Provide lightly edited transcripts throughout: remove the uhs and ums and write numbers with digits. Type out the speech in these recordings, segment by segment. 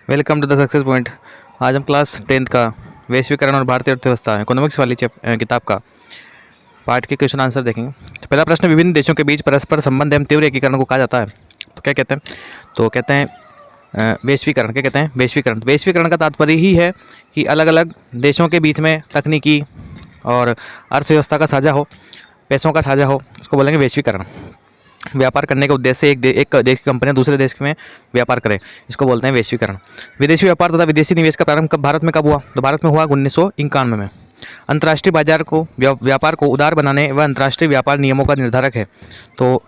Welcome to the success point. आज हम class 10th का वैश्वीकरण और भारतीय अर्थव्यवस्था इकोनॉमिक्स वाली किताब का पार्ट के क्वेश्चन आंसर देखेंगे। तो पहला प्रश्न, विभिन्न देशों के बीच परस्पर संबंध एवं तीव्र एकीकरण को कहा जाता है, तो क्या कहते हैं? तो कहते हैं वैश्वीकरण। क्या कहते हैं? वैश्वीकरण। तो वैश्वीकरण का तात्पर्य ही है कि अलग अलग देशों के बीच में तकनीकी और अर्थव्यवस्था का साझा हो, पैसों का साझा हो, उसको बोलेंगे वैश्वीकरण। व्यापार करने के उद्देश्य से एक देश की कंपनियां दूसरे देश में व्यापार करें, इसको बोलते हैं वैश्वीकरण। विदेशी व्यापार तथा विदेशी निवेश का प्रारंभ भारत में कब हुआ? तो भारत में हुआ 1991 में। अंतर्राष्ट्रीय बाजार को व्यापार को उदार बनाने व अंतर्राष्ट्रीय व्यापार नियमों का निर्धारक है। तो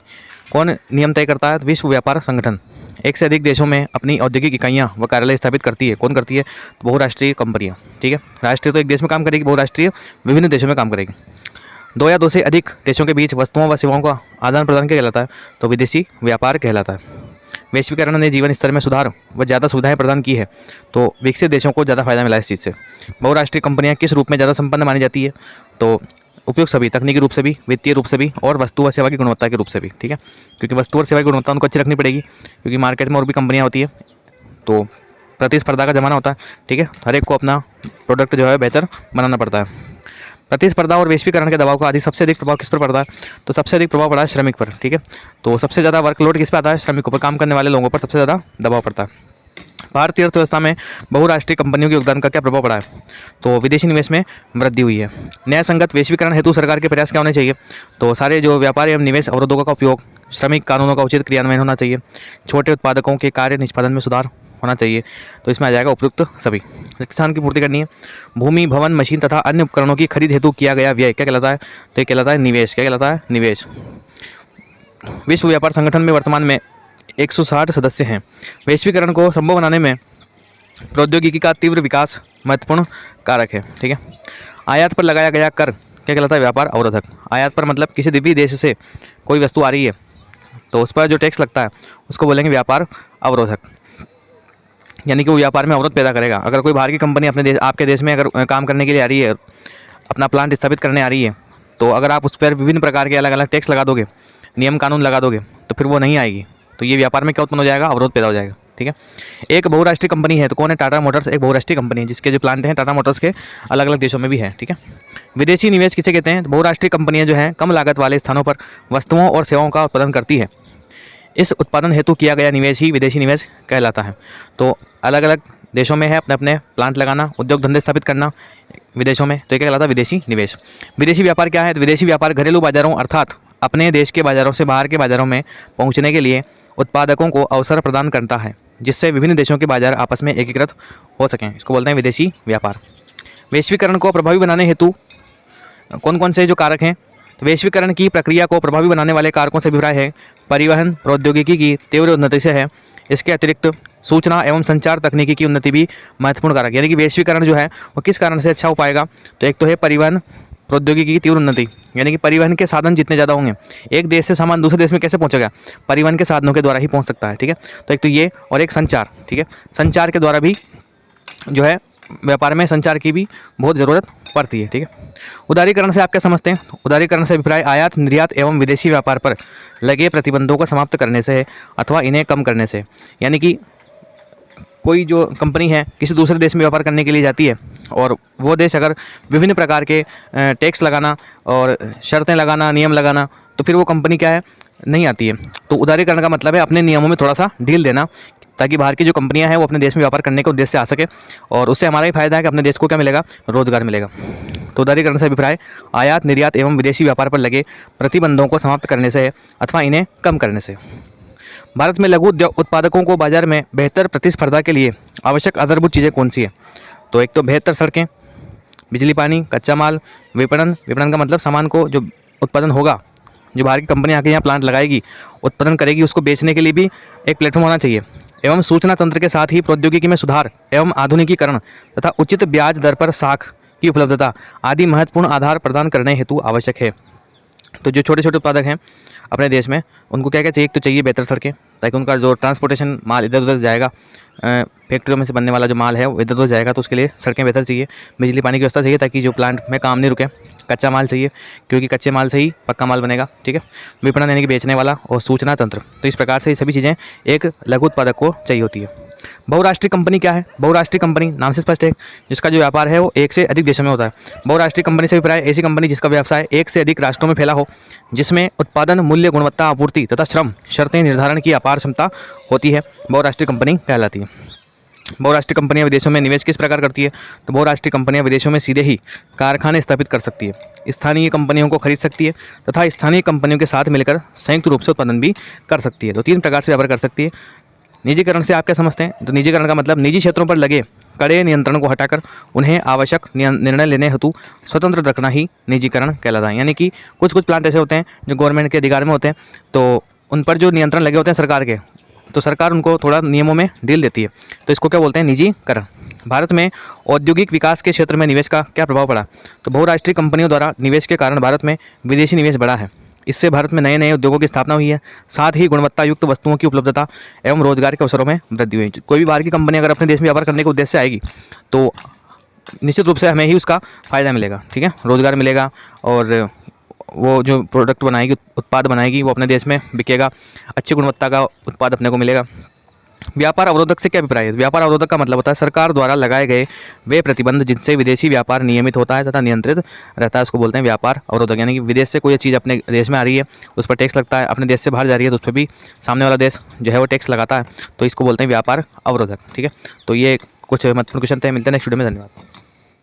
कौन नियम तय करता है? विश्व व्यापार संगठन एक से अधिक देशों में अपनी औद्योगिक इकाइयां व कार्यालय स्थापित करती है। कौन करती है? तो बहुराष्ट्रीय कंपनियां। ठीक है, राष्ट्रीय तो एक देश में काम करेगी, बहुराष्ट्रीय विभिन्न देशों में काम करेगी। दो या दो से अधिक देशों के बीच वस्तुओं व सेवाओं का आदान प्रदान क्या कहलाता है? तो विदेशी व्यापार कहलाता है। वैश्वीकरण ने जीवन स्तर में सुधार व ज़्यादा सुविधाएं प्रदान की है, तो विकसित देशों को ज़्यादा फायदा मिला इस चीज़ से। बहुराष्ट्रीय कंपनियां किस रूप में ज़्यादा संपन्न मानी जाती है? तो उपयोग सभी, तकनीकी रूप से भी, वित्तीय रूप से भी और वस्तु व सेवा की गुणवत्ता के रूप से भी। ठीक है, क्योंकि वस्तु और सेवा की गुणवत्ता उनको अच्छी रखनी पड़ेगी, क्योंकि मार्केट में और भी कंपनियाँ होती है, तो प्रतिस्पर्धा का ज़माना होता है। ठीक है, हर एक को अपना प्रोडक्ट जो है बेहतर बनाना पड़ता है। प्रतिस्पर्धा और वैश्वीकरण के दबाव का सबसे अधिक प्रभाव किस पर पड़ता है? तो सबसे अधिक प्रभाव पड़ा है श्रमिक पर। ठीक है, तो सबसे ज़्यादा वर्कलोड किस पर आता है? श्रमिकों पर, काम करने वाले लोगों पर सबसे ज़्यादा दबाव पड़ता है। भारतीय अर्थव्यवस्था में बहुराष्ट्रीय कंपनियों के योगदान का क्या प्रभाव पड़ा है? तो विदेशी निवेश में वृद्धि हुई है। न्याय संगत वैश्वीकरण हेतु सरकार के प्रयास क्या होने चाहिए? तो सारे जो व्यापार एवं निवेश अवरोधों का उपयोग, श्रमिक कानूनों का उचित क्रियान्वयन होना चाहिए, छोटे उत्पादकों के कार्य निष्पादन में सुधार होना चाहिए। तो इसमें आ जाएगा उपयुक्त सभी। किसान की पूर्ति करनी है। भूमि, भवन, मशीन तथा अन्य उपकरणों की खरीद हेतु किया गया व्यय क्या कहलाता है? तो ये कहलाता है निवेश। क्या कहलाता है? निवेश। विश्व व्यापार संगठन में वर्तमान में 160 सदस्य हैं। वैश्वीकरण को संभव बनाने में प्रौद्योगिकी का तीव्र विकास महत्वपूर्ण कारक है। ठीक है, आयात पर लगाया गया कर क्या कहलाता है? व्यापार अवरोधक। आयात पर मतलब किसी भी देश से कोई वस्तु आ रही है तो उस पर जो टैक्स लगता है उसको बोलेंगे व्यापार अवरोधक, यानी कि वो व्यापार में अवरोध पैदा करेगा। अगर कोई बाहर की कंपनी अपने देश, आपके देश में अगर काम करने के लिए आ रही है, अपना प्लांट स्थापित करने आ रही है, तो अगर आप उस पर विभिन्न प्रकार के अलग अलग टैक्स लगा दोगे, नियम कानून लगा दोगे, तो फिर वो नहीं आएगी। तो ये व्यापार में क्या उत्पन्न हो जाएगा? अवरोध पैदा हो जाएगा। ठीक है, एक बहुराष्ट्रीय कंपनी है, तो कौन है? टाटा मोटर्स एक बहुराष्ट्रीय कंपनी है, जिसके जो प्लांट हैं टाटा मोटर्स के अलग अलग देशों में भी है। ठीक है, विदेशी निवेश किसे कहते हैं? बहुराष्ट्रीय कंपनियां जो हैं कम लागत वाले स्थानों पर वस्तुओं और सेवाओं का उत्पादन करती है। इस उत्पादन हेतु किया गया निवेश ही विदेशी निवेश कहलाता है। तो अलग अलग देशों में है अपने अपने प्लांट लगाना, उद्योग धंधे स्थापित करना विदेशों में, तो ये क्या कहलाता है? विदेशी निवेश। विदेशी व्यापार क्या है? तो विदेशी व्यापार घरेलू बाजारों अर्थात अपने देश के बाजारों से बाहर के बाजारों में पहुंचने के लिए उत्पादकों को अवसर प्रदान करता है, जिससे विभिन्न देशों के बाजार आपस में एकीकृत हो सकें। इसको बोलते हैं विदेशी व्यापार। वैश्वीकरण को प्रभावी बनाने हेतु कौन कौन से जो कारक हैं? तो वैश्वीकरण की प्रक्रिया को प्रभावी बनाने वाले कारकों से अभिप्राय है परिवहन प्रौद्योगिकी की तीव्र उन्नति से है। इसके अतिरिक्त सूचना एवं संचार तकनीकी की उन्नति भी महत्वपूर्ण कारक, यानी कि वैश्वीकरण जो है वो किस कारण से अच्छा हो पाएगा? तो एक तो है परिवहन प्रौद्योगिकी की तीव्र उन्नति, यानी कि परिवहन के साधन जितने ज़्यादा होंगे, एक देश से सामान दूसरे देश में कैसे पहुंचेगा? परिवहन के साधनों के द्वारा ही पहुंच सकता है। ठीक है, तो एक तो ये, और एक संचार। ठीक है, संचार के द्वारा भी जो है व्यापार में संचार की भी बहुत ज़रूरत पड़ती है। ठीक है, उदारीकरण से आप क्या समझते हैं? उदारीकरण से अभिप्राय आयात, निर्यात एवं विदेशी व्यापार पर लगे प्रतिबंधों को समाप्त करने से है अथवा इन्हें कम करने से। यानी कि कोई जो कंपनी है किसी दूसरे देश में व्यापार करने के लिए जाती है, और वो देश अगर विभिन्न प्रकार के टैक्स लगाना और शर्तें लगाना, नियम लगाना, तो फिर वो कंपनी क्या है? नहीं आती है। तो उदारीकरण का मतलब है अपने नियमों में थोड़ा सा ढील देना, ताकि बाहर की जो कंपनियां हैं वो अपने देश में व्यापार करने के उद्देश्य से आ सके, और उससे हमारा ही फायदा है कि अपने देश को क्या मिलेगा? रोजगार मिलेगा। तो उदारीकरण से अभिप्राय आयात, निर्यात एवं विदेशी व्यापार पर लगे प्रतिबंधों को समाप्त करने से है अथवा इन्हें कम करने से। भारत में लघु उद्योग उत्पादकों को बाजार में बेहतर प्रतिस्पर्धा के लिए आवश्यक आधारभूत चीज़ें कौन सी है? तो एक तो बेहतर सड़कें, बिजली, पानी, कच्चा माल, विपणन। विपणन का मतलब सामान को जो उत्पादन होगा, जो बाहर की कंपनी आके यहाँ प्लांट लगाएगी, उत्पादन करेगी, उसको बेचने के लिए भी एक प्लेटफॉर्म होना चाहिए। एवं सूचना तंत्र के साथ ही प्रौद्योगिकी में सुधार एवं आधुनिकीकरण तथा उचित ब्याज दर पर साख की उपलब्धता आदि महत्वपूर्ण आधार प्रदान करने हेतु आवश्यक है। तो जो छोटे छोटे उत्पादक हैं अपने देश में, उनको क्या क्या चाहिए? एक तो चाहिए बेहतर सड़कें, ताकि उनका जो ट्रांसपोर्टेशन माल इधर उधर जाएगा, फैक्ट्रियों में से बनने वाला जो माल है वो इधर उधर जाएगा, तो उसके लिए सड़कें बेहतर चाहिए। बिजली पानी की व्यवस्था चाहिए, ताकि जो प्लांट में काम नहीं रुके। कच्चा माल चाहिए, क्योंकि कच्चे माल से ही पक्का माल बनेगा। ठीक है, विपणन यानी कि बेचने वाला, और सूचना तंत्र। तो इस प्रकार से ये सभी चीज़ें एक लघु उत्पादक को चाहिए होती है। बहुराष्ट्रीय कंपनी क्या है? बहुराष्ट्रीय कंपनी नाम से स्पष्ट है, जिसका जो व्यापार है वो एक से अधिक देशों में होता है। बहुराष्ट्रीय कंपनी से अभिप्राय ऐसी कंपनी जिसका व्यवसाय एक से अधिक राष्ट्रों में फैला हो, जिसमें उत्पादन, मूल्य, गुणवत्ता, आपूर्ति तथा श्रम शर्तें निर्धारण की अपार क्षमता होती है, बहुराष्ट्रीय कंपनी कहलाती है। बहुराष्ट्रीय कंपनियां विदेशों में निवेश किस प्रकार करती है? तो बहुराष्ट्रीय कंपनियां विदेशों में सीधे ही कारखाने स्थापित कर सकती है, स्थानीय कंपनियों को खरीद सकती है तथा स्थानीय कंपनियों के साथ मिलकर संयुक्त रूप से उत्पादन भी कर सकती है। तो 3 प्रकार से व्यापार कर सकती है। निजीकरण से आप क्या समझते हैं? तो निजीकरण का मतलब निजी क्षेत्रों पर लगे कड़े नियंत्रण को हटाकर उन्हें आवश्यक निर्णय लेने हेतु स्वतंत्र रखना ही निजीकरण कहलाता है। यानी कि कुछ कुछ प्लांट ऐसे होते हैं जो गवर्नमेंट के अधिकार में होते हैं, तो उन पर जो नियंत्रण लगे होते हैं सरकार के, तो सरकार उनको थोड़ा नियमों में ढील देती है, तो इसको क्या बोलते हैं? निजीकरण। भारत में औद्योगिक विकास के क्षेत्र में निवेश का क्या प्रभाव पड़ा? तो बहुराष्ट्रीय कंपनियों द्वारा निवेश के कारण भारत में विदेशी निवेश बढ़ा है। इससे भारत में नए नए उद्योगों की स्थापना हुई है, साथ ही गुणवत्ता युक्त वस्तुओं की उपलब्धता एवं रोजगार के अवसरों में वृद्धि हुई। कोई भी बाहर की कंपनी अगर अपने देश में व्यापार करने के उद्देश्य से आएगी तो निश्चित रूप से हमें ही उसका फ़ायदा मिलेगा, ठीक है, रोजगार मिलेगा, और वो जो प्रोडक्ट बनाएगी, उत्पाद बनाएगी, वो अपने देश में बिकेगा, अच्छी गुणवत्ता का उत्पाद अपने को मिलेगा। व्यापार अवरोधक से क्या अभिप्राय है? व्यापार अवरोधक का मतलब होता है सरकार द्वारा लगाए गए वे प्रतिबंध जिनसे विदेशी व्यापार नियमित होता है तथा नियंत्रित रहता है, उसको बोलते हैं व्यापार अवरोधक। यानी कि विदेश से कोई चीज़ अपने देश में आ रही है, उस पर टैक्स लगता है, अपने देश से बाहर जा रही है तो उस पर भी सामने वाला देश जो है वो टैक्स लगाता है, तो इसको बोलते हैं व्यापार अवरोधक, ठीक है। तो ये कुछ महत्वपूर्ण क्वेश्चन थे, मिलते हैं नेक्स्ट वीडियो में, धन्यवाद।